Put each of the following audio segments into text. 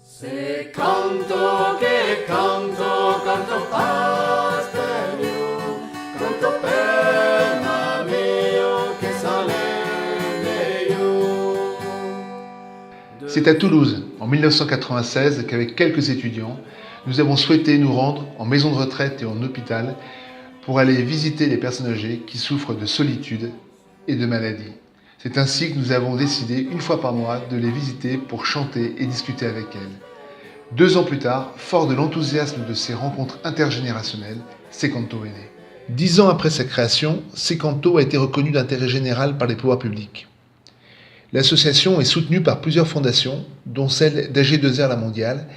Se canto che canto, canto pastelio, canto per mio che sale io. C'est à Toulouse, en 1996, qu'avec quelques étudiants, nous avons souhaité nous rendre en maison de retraite et en hôpital pour aller visiter les personnes âgées qui souffrent de solitude et de maladie. C'est ainsi que nous avons décidé, une fois par mois, de les visiter pour chanter et discuter avec elles. 2 ans plus tard, fort de l'enthousiasme de ces rencontres intergénérationnelles, Secanto est né. 10 ans après sa création, Secanto a été reconnu d'intérêt général par les pouvoirs publics. L'association est soutenue par plusieurs fondations, dont celle d'AG2R La Mondiale,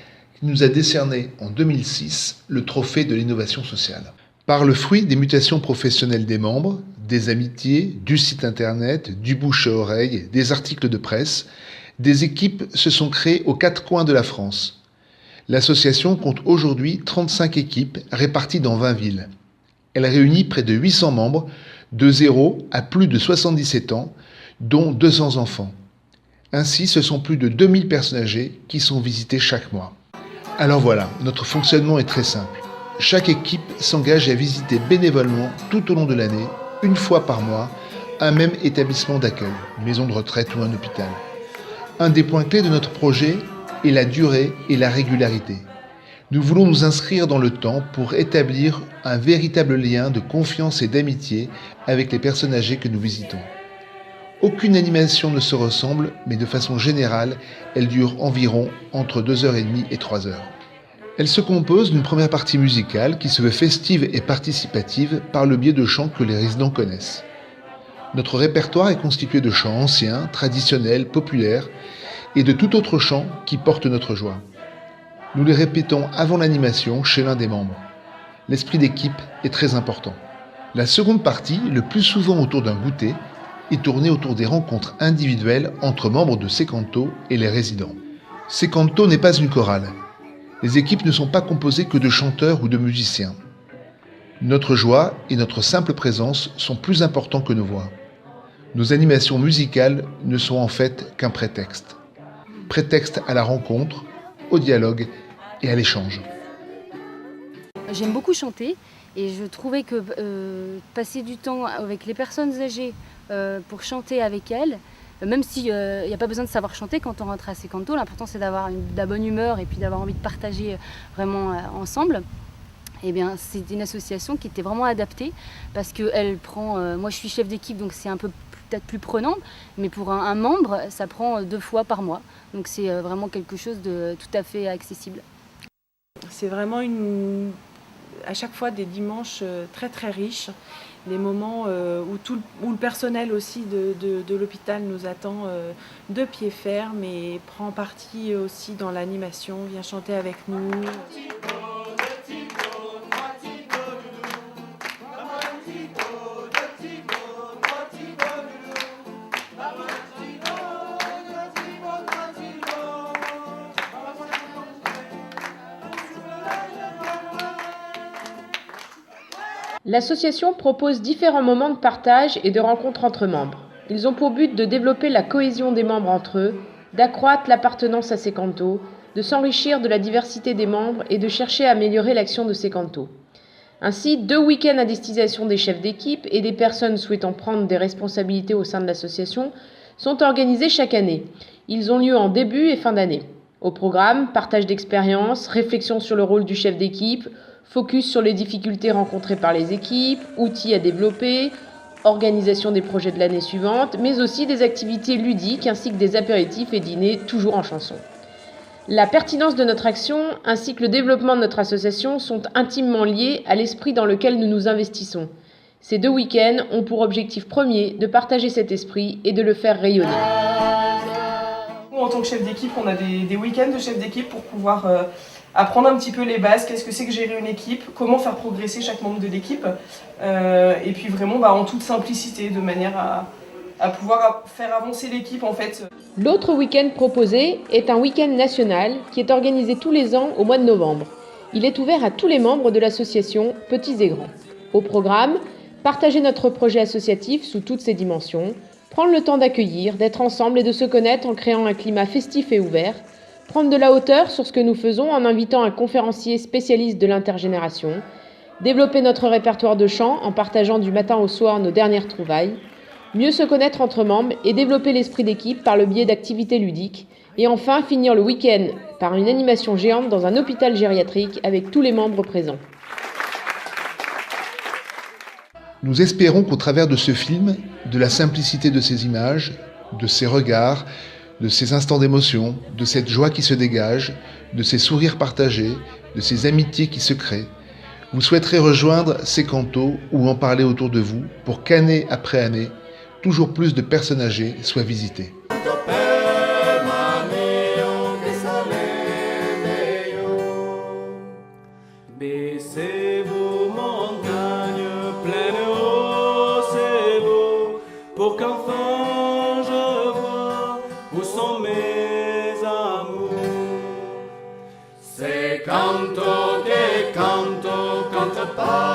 qui nous a décerné en 2006 le trophée de l'innovation sociale. Par le fruit des mutations professionnelles des membres, des amitiés, du site internet, du bouche à oreille, des articles de presse, des équipes se sont créées aux 4 coins de la France. L'association compte aujourd'hui 35 équipes réparties dans 20 villes. Elle réunit près de 800 membres, de 0 à plus de 77 ans, dont 200 enfants. Ainsi, ce sont plus de 2000 personnes âgées qui sont visitées chaque mois. Alors voilà, notre fonctionnement est très simple. Chaque équipe s'engage à visiter bénévolement tout au long de l'année, une fois par mois, un même établissement d'accueil, une maison de retraite ou un hôpital. Un des points clés de notre projet est la durée et la régularité. Nous voulons nous inscrire dans le temps pour établir un véritable lien de confiance et d'amitié avec les personnes âgées que nous visitons. Aucune animation ne se ressemble, mais de façon générale, elle dure environ entre 2h30 et 3h. Elle se compose d'une première partie musicale qui se veut festive et participative par le biais de chants que les résidents connaissent. Notre répertoire est constitué de chants anciens, traditionnels, populaires et de tout autre chant qui porte notre joie. Nous les répétons avant l'animation chez l'un des membres. L'esprit d'équipe est très important. La seconde partie, le plus souvent autour d'un goûter, est tournée autour des rencontres individuelles entre membres de Secanto et les résidents. Secanto n'est pas une chorale. Les équipes ne sont pas composées que de chanteurs ou de musiciens. Notre joie et notre simple présence sont plus importants que nos voix. Nos animations musicales ne sont en fait qu'un prétexte. Prétexte à la rencontre, au dialogue et à l'échange. J'aime beaucoup chanter et je trouvais que passer du temps avec les personnes âgées pour chanter avec elles, même s'il n'y a pas besoin de savoir chanter quand on rentre à Secanto, l'important c'est d'avoir de la bonne humeur et puis d'avoir envie de partager vraiment ensemble. Eh bien, c'est une association qui était vraiment adaptée parce qu'elle prend, moi je suis chef d'équipe donc c'est un peu peut-être plus prenant, mais pour un membre ça prend 2 fois par mois, donc c'est vraiment quelque chose de tout à fait accessible. C'est vraiment à chaque fois des dimanches très très riches, des moments où le personnel aussi de l'hôpital nous attend de pied ferme et prend partie aussi dans l'animation, vient chanter avec nous. L'association propose différents moments de partage et de rencontres entre membres. Ils ont pour but de développer la cohésion des membres entre eux, d'accroître l'appartenance à Secanto, de s'enrichir de la diversité des membres et de chercher à améliorer l'action de Secanto. Ainsi, 2 week-ends à destination des chefs d'équipe et des personnes souhaitant prendre des responsabilités au sein de l'association sont organisés chaque année. Ils ont lieu en début et fin d'année. Au programme, partage d'expériences, réflexion sur le rôle du chef d'équipe, focus sur les difficultés rencontrées par les équipes, outils à développer, organisation des projets de l'année suivante, mais aussi des activités ludiques ainsi que des apéritifs et dîners toujours en chanson. La pertinence de notre action ainsi que le développement de notre association sont intimement liés à l'esprit dans lequel nous nous investissons. Ces 2 week-ends ont pour objectif premier de partager cet esprit et de le faire rayonner. Nous, en tant que chef d'équipe, on a des week-ends de chef d'équipe pour pouvoir apprendre un petit peu les bases, qu'est-ce que c'est que gérer une équipe, comment faire progresser chaque membre de l'équipe, et puis vraiment en toute simplicité, de manière à pouvoir faire avancer l'équipe en fait. L'autre week-end proposé est un week-end national qui est organisé tous les ans au mois de novembre. Il est ouvert à tous les membres de l'association, petits et grands. Au programme, partager notre projet associatif sous toutes ses dimensions, Prendre le temps d'accueillir, d'être ensemble et de se connaître en créant un climat festif et ouvert. Prendre de la hauteur sur ce que nous faisons en invitant un conférencier spécialiste de l'intergénération. Développer notre répertoire de chant en partageant du matin au soir nos dernières trouvailles. Mieux se connaître entre membres et développer l'esprit d'équipe par le biais d'activités ludiques. Et enfin, finir le week-end par une animation géante dans un hôpital gériatrique avec tous les membres présents. Nous espérons qu'au travers de ce film, de la simplicité de ces images, de ces regards, de ces instants d'émotion, de cette joie qui se dégage, de ces sourires partagés, de ces amitiés qui se créent, vous souhaiterez rejoindre ces cantos ou en parler autour de vous pour qu'année après année, toujours plus de personnes âgées soient visitées. Canto per mio che sale de you. Baissez-vous montagnes pleines haut, c'est beau, pour qu'enfin je vois où sont mes amours. C'est canto che canto, canto pas.